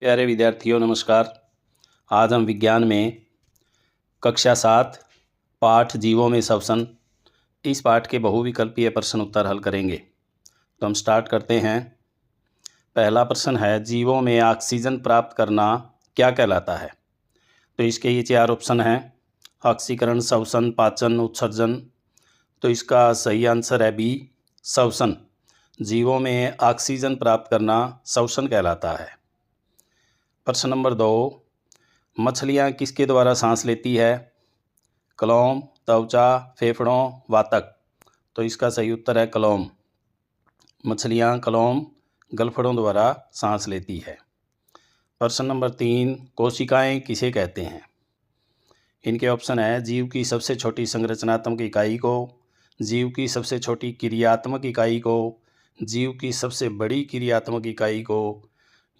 प्यारे विद्यार्थियों नमस्कार। आज हम विज्ञान में कक्षा 7 पाठ जीवों में श्वसन इस पाठ के बहुविकल्पीय प्रश्न उत्तर हल करेंगे। तो हम स्टार्ट करते हैं। पहला प्रश्न है, जीवों में ऑक्सीजन प्राप्त करना क्या कहलाता है? तो इसके ये 4 ऑप्शन हैं: ऑक्सीकरण, श्वसन, पाचन, उत्सर्जन। तो इसका सही आंसर है बी, श्वसन। जीवों में ऑक्सीजन प्राप्त करना श्वसन कहलाता है। प्रश्न नंबर 2, मछलियाँ किसके द्वारा सांस लेती है? कलोम, त्वचा, फेफड़ों, वातक। तो इसका सही उत्तर है कलोम। मछलियाँ कलोम, गलफड़ों द्वारा सांस लेती है। प्रश्न नंबर 3, कोशिकाएं किसे कहते हैं? इनके ऑप्शन है: जीव की सबसे छोटी संरचनात्मक इकाई को, जीव की सबसे छोटी क्रियात्मक इकाई को, जीव की सबसे बड़ी क्रियात्मक इकाई को,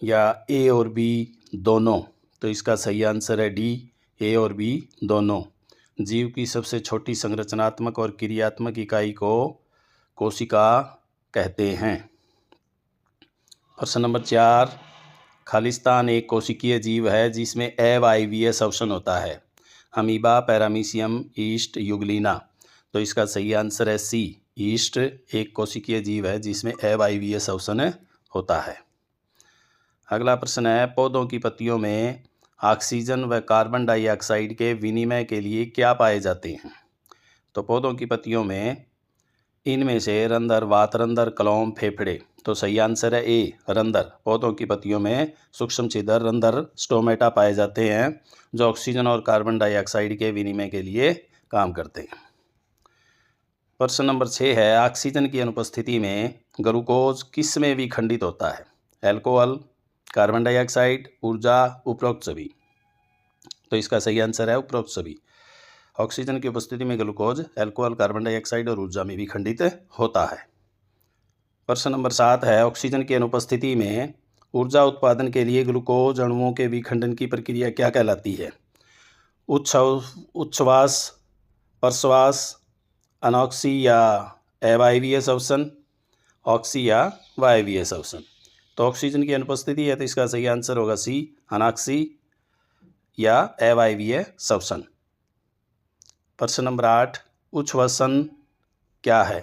या ए और बी दोनों। तो इसका सही आंसर है डी, ए और बी दोनों। जीव की सबसे छोटी संरचनात्मक और क्रियात्मक इकाई को कोशिका कहते हैं। प्रश्न नंबर 4, खालिस्तान एक कोशिकीय जीव है जिसमें अवायवीय श्वसन होता है। Amoeba, paramecium, east, Euglena. तो इसका सही आंसर है सी, ईस्ट एक कोशिकीय जीव है जिसमें अवायवीय श्वसन होता है। अगला प्रश्न है, पौधों की पत्तियों में ऑक्सीजन व कार्बन डाइऑक्साइड के विनिमय के लिए क्या पाए जाते हैं? तो पौधों की पत्तियों में इनमें से रंध्र, वातरंध्र, कलोम, फेफड़े। तो सही आंसर है ए, रंध्र। पौधों की पत्तियों में सूक्ष्म छिद्र, रंध्र, स्टोमेटा पाए जाते हैं जो ऑक्सीजन और कार्बन डाइऑक्साइड के विनिमय के लिए काम करते हैं। प्रश्न नंबर 6 है, ऑक्सीजन की अनुपस्थिति में ग्लूकोज किस में विखंडित होता है? एल्कोहल, कार्बन डाइऑक्साइड, ऊर्जा, उपरोक्त सभी। तो इसका सही आंसर है उपरोक्त सभी। ऑक्सीजन की उपस्थिति में ग्लूकोज एल्कोहल, कार्बन डाइऑक्साइड और ऊर्जा में विखंडित होता है। प्रश्न नंबर 7 है, ऑक्सीजन की अनुपस्थिति में ऊर्जा उत्पादन के लिए ग्लूकोज अणुओं के विखंडन की प्रक्रिया क्या कहलाती है? उच्छ्वास, प्रश्वास, अनॉक्सी या अवायवीय श्वसन, ऑक्सी या वायवीय श्वसन। तो ऑक्सीजन की अनुपस्थिति है तो इसका सही आंसर होगा सी, अनॉक्सी या अवायवीय श्वसन। प्रश्न नंबर 8, उच्छ्वसन क्या है?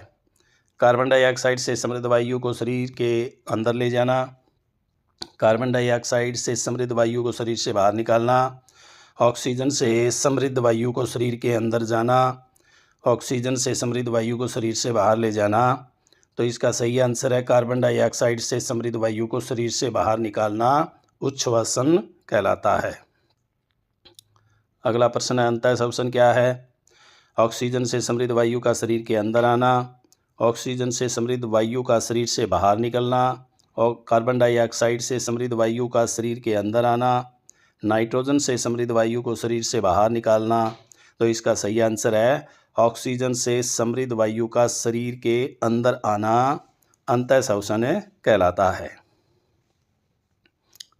कार्बन डाइऑक्साइड से समृद्ध वायु को शरीर के अंदर ले जाना, कार्बन डाइऑक्साइड से समृद्ध वायु को शरीर से बाहर निकालना, ऑक्सीजन से समृद्ध वायु को शरीर के अंदर जाना, ऑक्सीजन से समृद्ध वायु को शरीर से बाहर ले जाना। तो इसका सही आंसर है कार्बन डाइऑक्साइड से समृद्ध वायु को शरीर से बाहर निकालना उच्छ्वसन कहलाता है। अगला प्रश्न है, अंतः श्वसन क्या है? ऑक्सीजन से समृद्ध वायु का शरीर के अंदर आना, ऑक्सीजन से समृद्ध वायु का शरीर से बाहर निकलना, और कार्बन डाइऑक्साइड से समृद्ध वायु का शरीर के अंदर आना, नाइट्रोजन से समृद्ध वायु को शरीर से बाहर निकालना। तो इसका सही आंसर है ऑक्सीजन से समृद्ध वायु का शरीर के अंदर आना अंतः श्वसन कहलाता है।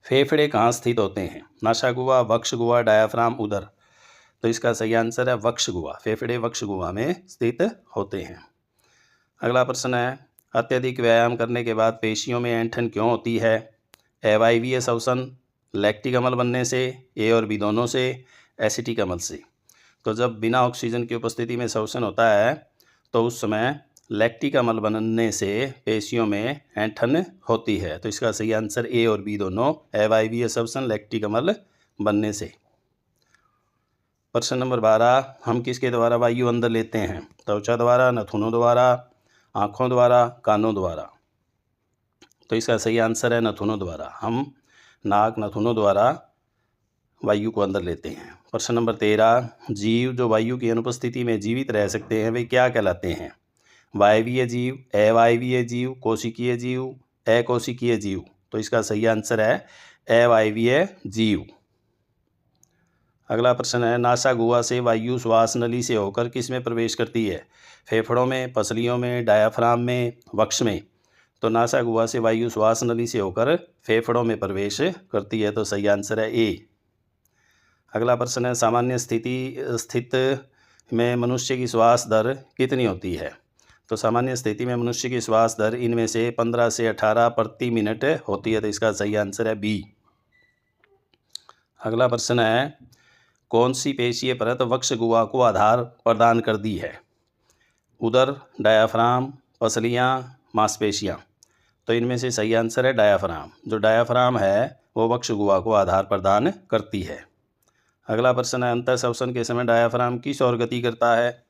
फेफड़े कहाँ स्थित होते हैं? नासा गुहा, वक्ष गुहा, डायाफ्राम, उदर। तो इसका सही आंसर है वक्ष गुहा। फेफड़े वक्ष गुहा में स्थित होते हैं। अगला प्रश्न है, अत्यधिक व्यायाम करने के बाद पेशियों में ऐंठन क्यों होती है? अवायवीय श्वसन, लैक्टिक अम्ल बनने से, ए और बी दोनों से, एसिटिक अम्ल से। तो जब बिना ऑक्सीजन की उपस्थिति में श्वसन होता है तो उस समय लैक्टिक अम्ल बनने से पेशियों में ऐंठन होती है। तो इसका सही आंसर ए और बी दोनों, अवायवीय श्वसन, लैक्टिक अम्ल बनने से। प्रश्न नंबर 12, हम किसके द्वारा वायु अंदर लेते हैं? त्वचा द्वारा, नथुनों द्वारा, आँखों द्वारा, कानों द्वारा। तो इसका सही आंसर है नथुनों द्वारा। हम नाक, नथुनों द्वारा वायु को अंदर लेते हैं। प्रश्न नंबर 13, जीव जो वायु की अनुपस्थिति में जीवित रह सकते हैं वे क्या कहलाते हैं? वायवीय जीव, अवायवीय जीव, कोशिकीय जीव, अकोशिकीय जीव। तो इसका सही आंसर है अवायवीय जीव। अगला प्रश्न है, नासा गुहा से वायु श्वास नली से होकर किस में प्रवेश करती है? फेफड़ों में, पसलियों में, डायाफ्राम में, वक्ष में। तो नासा गुहा से वायु श्वास नली से होकर फेफड़ों में प्रवेश करती है। तो सही आंसर है ए। अगला प्रश्न है, सामान्य स्थिति में मनुष्य की श्वास दर कितनी होती है? तो सामान्य स्थिति में मनुष्य की श्वास दर इनमें से 15 से 18 प्रति मिनट होती है। तो इसका सही आंसर है बी। अगला प्रश्न है, कौन सी पेशीय परत वक्ष गुहा को आधार प्रदान करती है? उदर, डायाफ्राम, पसलियाँ, मांसपेशियाँ। तो इनमें से सही आंसर है डायाफ्राम। जो डायाफ्राम है वो वक्ष गुहा को आधार प्रदान करती है। अगला प्रश्न है, अंतः श्वसन के समय डायाफ्राम किस ओर गति करता है?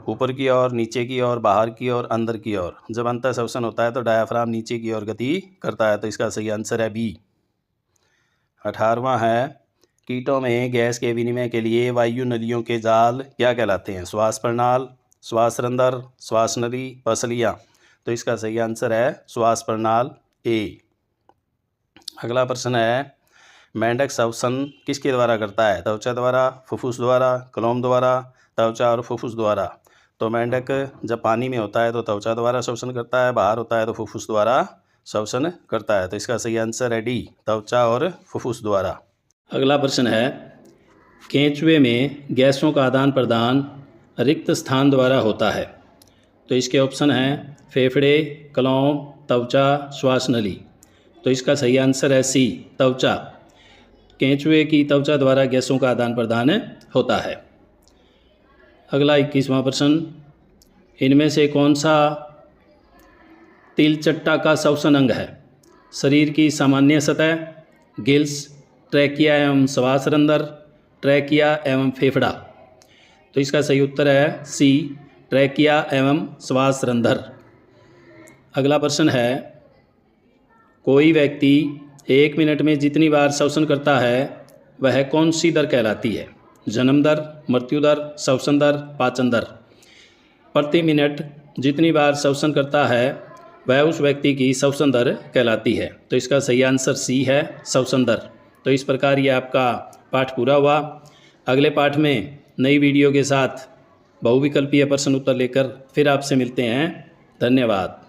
ऊपर की ओर, नीचे की ओर, बाहर की ओर, अंदर की ओर। जब अंतः श्वसन होता है तो डायाफ्राम नीचे की ओर गति करता है, तो इसका सही आंसर है बी। 18वां है, कीटों में गैस के विनिमय के लिए वायु नलियों के जाल क्या कहलाते हैं? श्वास प्रणाल, श्वास रंध्र, श्वास नली, पसलियाँ। तो इसका सही आंसर है श्वास प्रणाल ए। अगला प्रश्न है, मेंढक श्वसन किसके द्वारा करता है? त्वचा द्वारा, फुफ्फुस द्वारा, कलोम द्वारा, त्वचा और फुफ्फुस द्वारा। तो मेंढक जब पानी में होता है तो त्वचा द्वारा श्वसन करता है, बाहर होता है तो फुफ्फुस द्वारा श्वसन करता है। तो इसका सही आंसर है डी, त्वचा और फुफ्फुस द्वारा। अगला प्रश्न है, केंचुए में गैसों का आदान प्रदान रिक्त स्थान द्वारा होता है। तो इसके ऑप्शन हैं फेफड़े, कलोम, त्वचा, श्वास नली। तो इसका सही आंसर है सी, त्वचा। केंचुए की त्वचा द्वारा गैसों का आदान प्रदान होता है। अगला 21वां प्रश्न, इनमें से कौन सा तिलचट्टा का श्वसन अंग है? शरीर की सामान्य सतह, गिल्स, ट्रैकिया एवं श्वास रंध्र, ट्रैकिया एवं फेफड़ा। तो इसका सही उत्तर है सी, ट्रैकिया एवं श्वास रंध्र। अगला प्रश्न है, कोई व्यक्ति 1 मिनट में जितनी बार श्वसन करता है वह कौन सी दर कहलाती है? जन्म दर, मृत्यु दर, श्वसन दर, पाचन दर। प्रति मिनट जितनी बार श्वसन करता है वह उस व्यक्ति की श्वसन दर कहलाती है। तो इसका सही आंसर सी है, श्वसन दर। तो इस प्रकार ये आपका पाठ पूरा हुआ। अगले पाठ में नई वीडियो के साथ बहुविकल्पीय प्रश्न उत्तर लेकर फिर आपसे मिलते हैं। धन्यवाद।